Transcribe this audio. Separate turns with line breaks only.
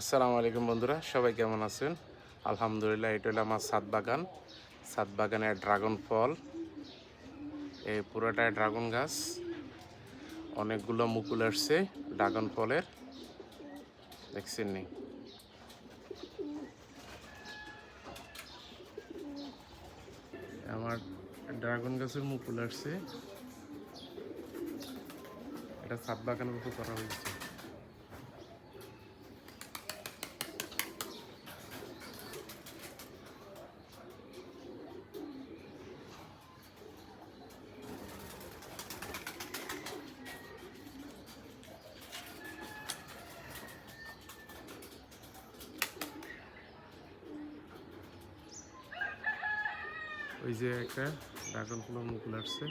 আসসালামু আলাইকুম বন্ধুরা, সবাই কেমন আছেন? আলহামদুলিল্লাহ। এটা হলো আমার ছাদ বাগান। ছাদ বাগানে ড্রাগন ফল, এই পুরোটাই ড্রাগন গাছ। অনেকগুলো মুকুল আসছে ড্রাগন ফলের, দেখছেন নি? আমার ড্রাগন গাছের মুকুল আসছে। এটা ছাদ বাগানের উপর করা হয়েছে। ওই যে একটা ড্রাগন ফলের মুকুল আসছে।